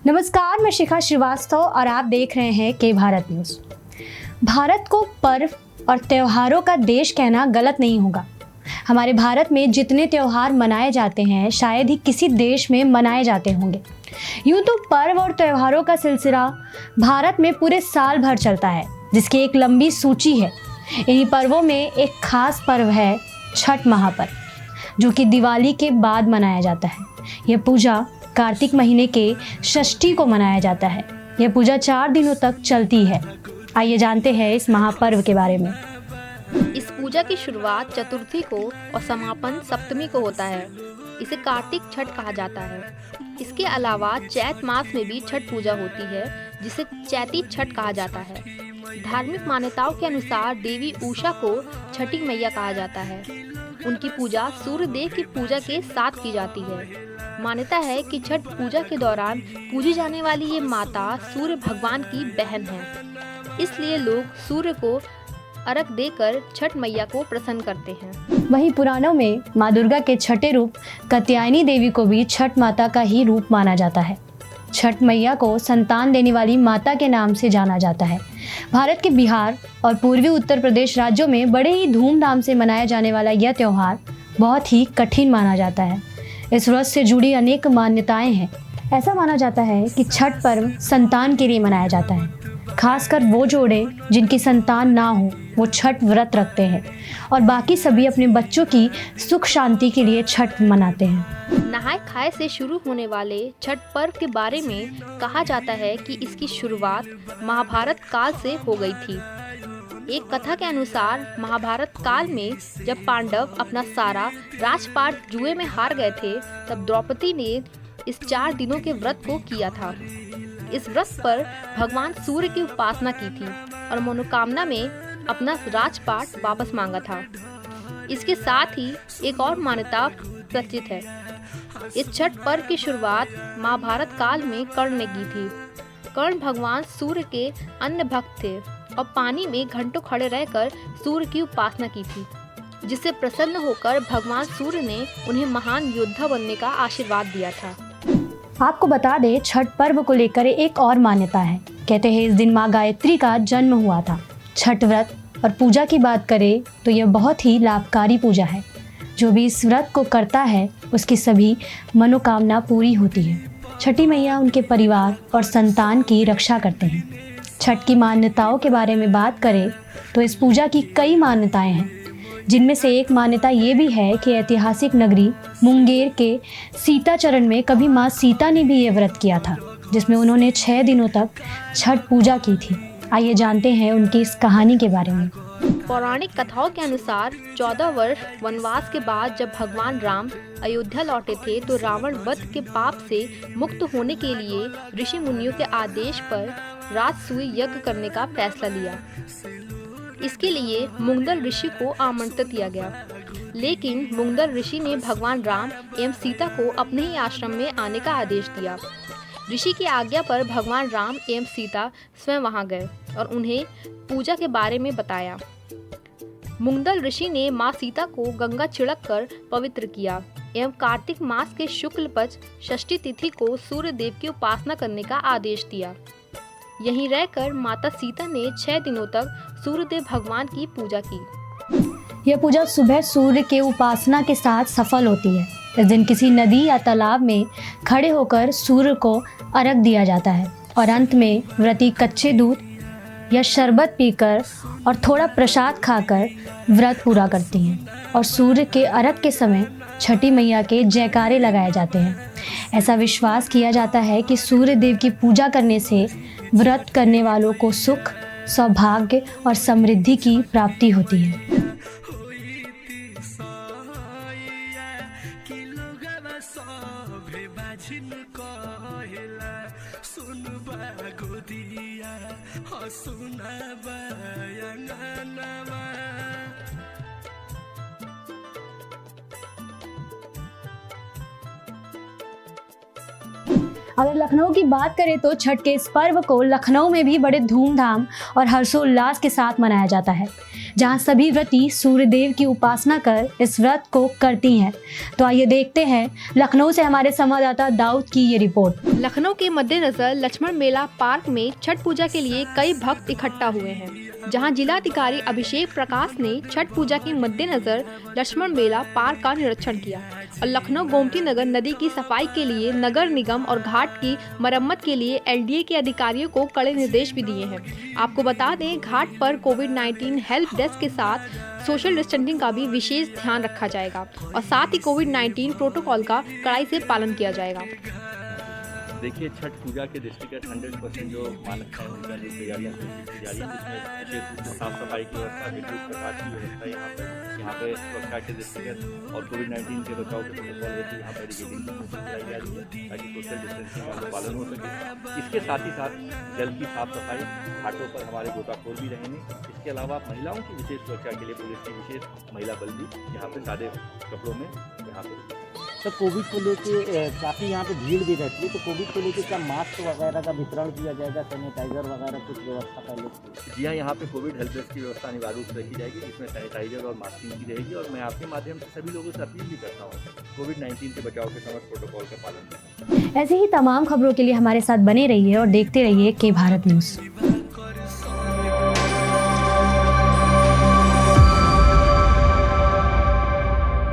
नमस्कार, मैं शिखा श्रीवास्तव और आप देख रहे हैं के भारत न्यूज़। भारत को पर्व और त्योहारों का देश कहना गलत नहीं होगा। हमारे भारत में जितने त्योहार मनाए जाते हैं शायद ही किसी देश में मनाए जाते होंगे। यूँ तो पर्व और त्योहारों का सिलसिला भारत में पूरे साल भर चलता है, जिसकी एक लंबी सूची है। इन्हीं पर्वों में एक खास पर्व है छठ महापर्व, जो कि दिवाली के बाद मनाया जाता है। यह पूजा कार्तिक महीने के षष्ठी को मनाया जाता है। यह पूजा 4 दिनों तक चलती है। आइए जानते हैं इस महापर्व के बारे में। इस पूजा की शुरुआत चतुर्थी को और समापन सप्तमी को होता है। इसे कार्तिक छठ कहा जाता है। इसके अलावा चैत मास में भी छठ पूजा होती है, जिसे चैती छठ कहा जाता है। धार्मिक मान्यताओं के अनुसार देवी उषा को छठी मैया कहा जाता है। उनकी पूजा सूर्य देव की पूजा के साथ की जाती है। मान्यता है कि छठ पूजा के दौरान पूजी जाने वाली ये माता सूर्य भगवान की बहन है, इसलिए लोग सूर्य को अर्घ देकर छठ मैया को प्रसन्न करते हैं। वहीं पुराणों में माँ दुर्गा के छठे रूप कात्यायनी देवी को भी छठ माता का ही रूप माना जाता है। छठ मैया को संतान देने वाली माता के नाम से जाना जाता है। भारत के बिहार और पूर्वी उत्तर प्रदेश राज्यों में बड़े ही धूमधाम से मनाया जाने वाला यह त्योहार बहुत ही कठिन माना जाता है। इस व्रत से जुड़ी अनेक मान्यताएं हैं। ऐसा माना जाता है कि छठ पर्व संतान के लिए मनाया जाता है। खासकर वो जोड़े जिनकी संतान ना हो वो छठ व्रत रखते हैं और बाकी सभी अपने बच्चों की सुख शांति के लिए छठ मनाते हैं। नहाय खाए से शुरू होने वाले छठ पर्व के बारे में कहा जाता है कि इसकी शुरुआत महाभारत काल से हो गई थी। एक कथा के अनुसार महाभारत काल में जब पांडव अपना सारा राजपाट जुए में हार गए थे, तब द्रौपदी ने इस 4 दिनों के व्रत को किया था। इस व्रत पर भगवान सूर्य की उपासना की थी और मनोकामना में अपना राजपाट वापस मांगा था। इसके साथ ही एक और मान्यता प्रचलित है। इस छठ पर्व की शुरुआत महाभारत काल में कर्ण ने की थी। कर्ण भगवान सूर्य के अन्य भक्त थे और पानी में घंटों खड़े रहकर सूर्य की उपासना की थी, जिससे प्रसन्न होकर भगवान सूर्य ने उन्हें महान योद्धा बनने का आशीर्वाद दिया था। आपको बता दें, छठ पर्व को लेकर एक और मान्यता है। कहते हैं इस दिन माँ गायत्री का जन्म हुआ था। छठ व्रत और पूजा की बात करें तो यह बहुत ही लाभकारी पूजा है। जो भी इस व्रत को करता है उसकी सभी मनोकामना पूरी होती है। छठी मैया उनके परिवार और संतान की रक्षा करते हैं। छठ की मान्यताओं के बारे में बात करें तो इस पूजा की कई मान्यताएं हैं, जिनमें से एक मान्यता ये भी है कि ऐतिहासिक नगरी मुंगेर के सीताचरण में कभी माँ सीता ने भी ये व्रत किया था, जिसमें उन्होंने 6 दिनों तक छठ पूजा की थी। आइए जानते हैं उनकी इस कहानी के बारे में। पौराणिक कथाओं के अनुसार 14 वर्ष वनवास के बाद जब भगवान राम अयोध्या लौटे थे, तो रावण वध के पाप से मुक्त होने के लिए ऋषि मुनियों के आदेश पर राजसूय यज्ञ करने का फैसला लिया। इसके लिए मुंगदल ऋषि को आमंत्रित किया गया, लेकिन मुंगदल ऋषि ने भगवान राम एवं सीता को अपने ही आश्रम में आने का आदेश दिया। ऋषि की आज्ञा पर भगवान राम एवं सीता स्वयं वहां गए और उन्हें पूजा के बारे में बताया। मुंगदल ऋषि ने माँ सीता को गंगा छिड़क कर पवित्र किया एवं कार्तिक मास के शुक्ल पक्ष षष्ठी तिथि को सूर्य देव की उपासना करने का आदेश दिया। यहीं रहकर माता सीता ने 6 दिनों तक सूर्यदेव भगवान की पूजा की। यह पूजा सुबह सूर्य के उपासना के साथ सफल होती है। इस दिन किसी नदी या तालाब में खड़े होकर सूर्य को अर्घ दिया जाता है और अंत में व्रती कच्चे दूध या शरबत पीकर और थोड़ा प्रसाद खाकर व्रत पूरा करती हैं और सूर्य के अर्घ के समय छठी मैया के जयकारे लगाए जाते हैं। ऐसा विश्वास किया जाता है कि सूर्य देव की पूजा करने से व्रत करने वालों को सुख, सौभाग्य और समृद्धि की प्राप्ति होती है। अगर लखनऊ की बात करें तो छठ के इस पर्व को लखनऊ में भी बड़े धूमधाम और हर्षोल्लास के साथ मनाया जाता है। जहां सभी व्रती सूर्यदेव की उपासना कर इस व्रत को करती हैं। तो आइए देखते हैं लखनऊ से हमारे संवाददाता दाऊद की ये रिपोर्ट। लखनऊ के मद्देनजर लक्ष्मण मेला पार्क में छठ पूजा के लिए कई भक्त इकट्ठा हुए हैं, जहां जिलाधिकारी अभिषेक प्रकाश ने छठ पूजा के मद्देनजर लक्ष्मण मेला पार्क का निरीक्षण किया और लखनऊ गोमती नगर नदी की सफाई के लिए नगर निगम और घाट की मरम्मत के लिए एलडीए के अधिकारियों को कड़े निर्देश भी दिए हैं। आपको बता दें, घाट पर कोविड-19 हेल्प डेस्क के साथ सोशल डिस्टेंसिंग का भी विशेष ध्यान रखा जाएगा और साथ ही कोविड-19 प्रोटोकॉल का कड़ाई से पालन किया जाएगा। देखिए, छठ पूजा के दृष्टिगत 100% जो मानक है उनका जो तैयारियाँ की जा रही हैं, जिसमें विशेष रूप से साफ सफाई की व्यवस्था, विद्युत प्रकाश की व्यवस्था यहाँ पे सुरक्षा के दृष्टिगत और कोविड-19 के बचाव के प्रोटोकॉल हेतु यहाँ पर रिगेटिंग की कोशिश कराई जा रही है ताकि सोशल डिस्टेंसिंग का पालन हो सके। इसके साथ ही साथ जल की साफ सफाई, घाटों पर हमारे गोताखोर भी रहेंगे। इसके अलावा महिलाओं की विशेष सुरक्षा के लिए पुलिस की विशेष महिला बल भी यहाँ पे सादे कपड़ों में यहाँ पे। तो कोविड को लेके काफ़ी यहाँ पे भीड़ भी रहती है, तो कोविड को लेके क्या मास्क वगैरह का वितरण किया जाएगा, सैनिटाइजर वगैरह कुछ व्यवस्था पहले? जी हाँ, यहाँ पे कोविड हेल्प डेस्क की व्यवस्था अनिवार्य रूप से रखी जाएगी, जिसमें सैनिटाइजर और मास्किंग की रहेगी। और मैं आपके माध्यम से सभी लोगों से अपील भी करता हूँ कोविड-19 से बचाव के समस्त प्रोटोकॉल का पालन करें। ऐसे ही तमाम खबरों के लिए हमारे साथ बने रहिए और देखते रहिए के भारत न्यूज़।